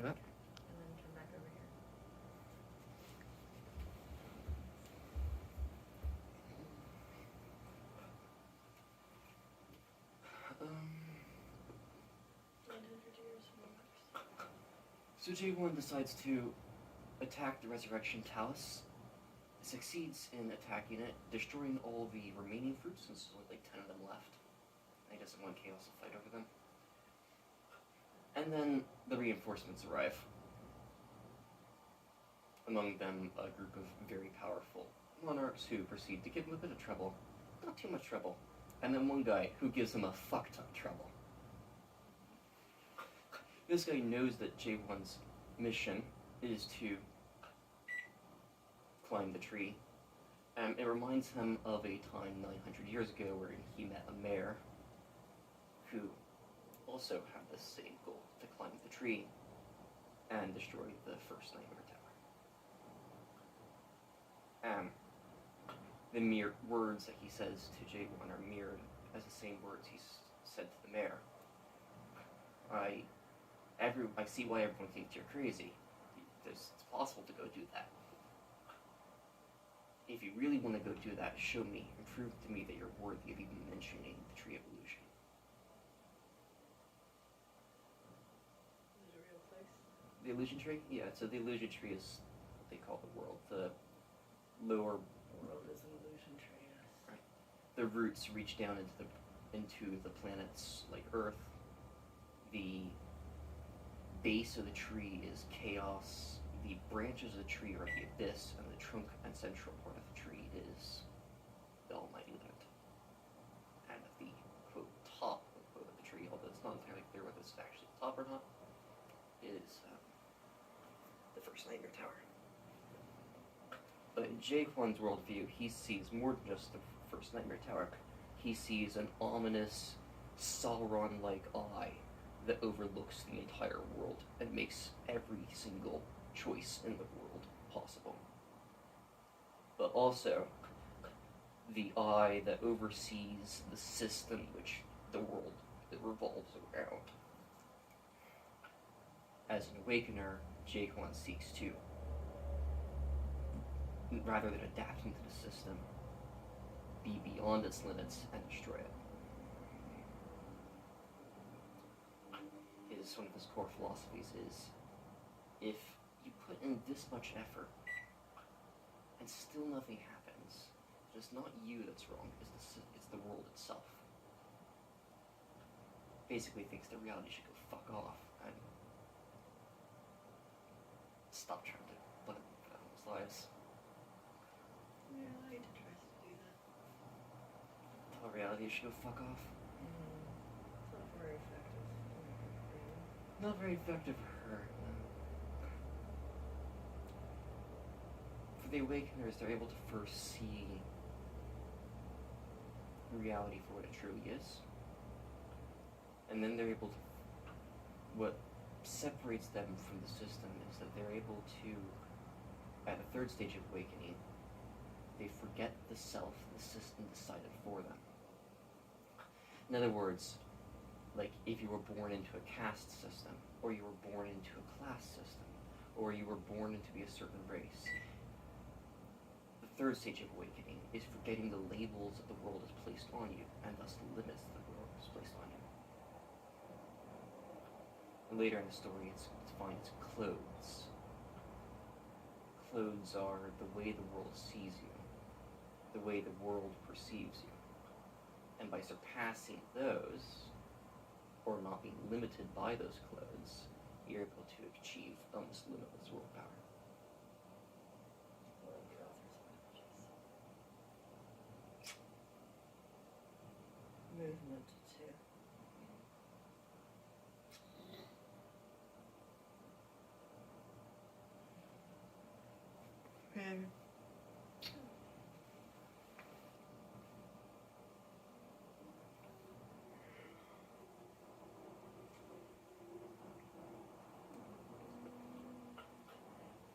Yep. And then come back over here. So J1 decides to attack the Resurrection Talus. Succeeds in attacking it, destroying all the remaining fruits, since there's only like 10 of them left. And he doesn't want Chaos to fight over them. And then the reinforcements arrive. Among them, a group of very powerful monarchs who proceed to give him a bit of trouble. Not too much trouble. And then one guy who gives him a fuck ton of trouble. This guy knows that J1's mission is to climb the tree. It reminds him of a time 900 years ago where he met a mayor who also had the same goal, to climb the tree and destroy the first Nightmare Tower. The mere words that he says to J1 are mirrored as the same words he said to the mayor. I see why everyone thinks you're crazy. It's possible to go do that. If you really want to go do that, show me and prove to me that you're worthy of even mentioning the Tree of Illusion. Is it a real place? The Illusion Tree? Yeah, so the Illusion Tree is what they call the world. The lower world is an illusion tree, yes. Right. The roots reach down into the planets like Earth. The base of the tree is chaos. The branches of the tree are the abyss, and the trunk and central part of the tree is the almighty light. And at the quote top quote of the tree, although it's not entirely clear whether it's actually the top or not, is the first Nightmare Tower. But in Jaquan's worldview, he sees more than just the first Nightmare Tower. He sees an ominous, Sauron-like eye that overlooks the entire world and makes every single choice in the world possible. But also, the eye that oversees the system which the world revolves around. As an awakener, Jaquan seeks to, rather than adapting to the system, be beyond its limits and destroy it. One of his core philosophies is, if you put in this much effort and still nothing happens, it's not you that's wrong, it's the world itself. Basically thinks that reality should go fuck off and stop trying to put it in people's lives. Reality tries to do that. Tell reality should go fuck off. It's not very effective. Not very effective for her. For the Awakeners, they're able to first see reality for what it truly is. And then they're able to... What separates them from the system is that they're able to, at the third stage of awakening, they forget the self the system decided for them. In other words, like if you were born into a caste system, or you were born into a class system, or you were born into be a certain race. The third stage of awakening is forgetting the labels that the world has placed on you, and thus the limits that the world has placed on you. And later in the story, it's defined as clothes. Clothes are the way the world sees you, the way the world perceives you. And by surpassing those, or not being limited by those clothes, you're able to achieve almost limitless willpower. Movement too. Okay.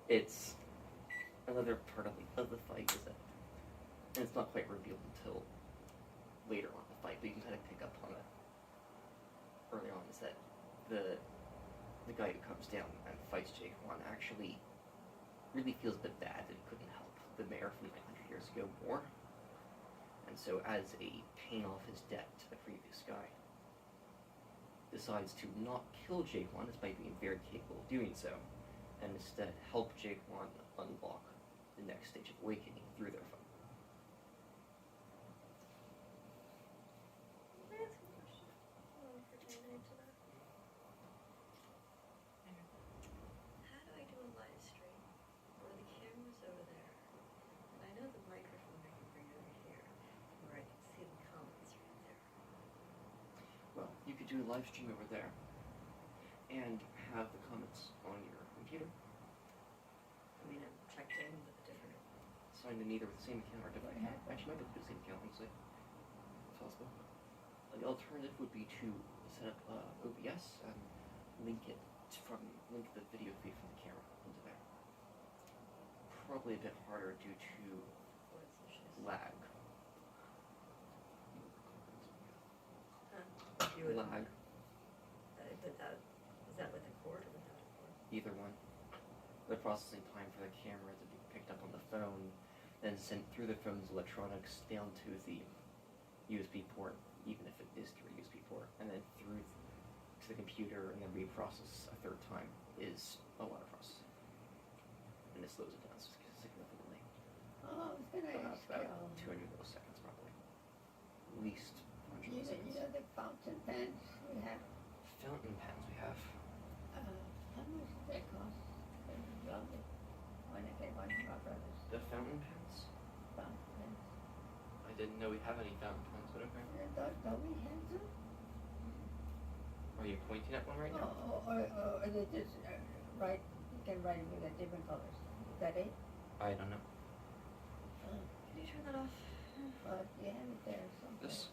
It's another part of the fight is that, and it's not quite revealed until later on in the fight, but you can kind of pick up on it early on, is that the guy who comes down and fights Jaquan actually really feels a bit bad that he couldn't help the mayor from 900 years ago more. And so as a paying off his debt to the previous guy, decides to not kill Jaquan despite being very capable of doing so, and instead help Jaquan unlock the next stage of awakening through their phone. Can I ask a question? Pertaining to that. How do I do a live stream where the camera's over there, and I know the microphone I can bring over here, where I can see the comments right there. Well, you could do a live stream over there, and have the comments on your computer, I mean, I'm checked in with a different. signed in either with the same account or a different account. Actually, might be able to do the same account, honestly. It's possible. The alternative would be to set up OBS and link the video feed from the camera into there. Probably a bit harder due to What's issues? lag. You would. Lag, Without, is that with a cord or without a cord? either one. The processing time for the camera to be picked up on the phone, then sent through the phone's electronics down to the USB port, even if it is through a USB port, and then through to the computer and then reprocess a third time is a lot of processing. And it slows it down significantly. Oh, I was gonna ask About you, 200 milliseconds probably. At least 100 you milliseconds. know the fountain pens we have, Fountain pens we have. how much do they cost? They're lovely. When I get one from my brothers, The fountain pens? fountain pens. I didn't know we have any fountain pens, but okay. Don't we have them? Are you pointing at one right now? Or is it just, write, you can write it with the different colors, is that it? I don't know. Oh, Can you turn that off? well, you have it there, something. This?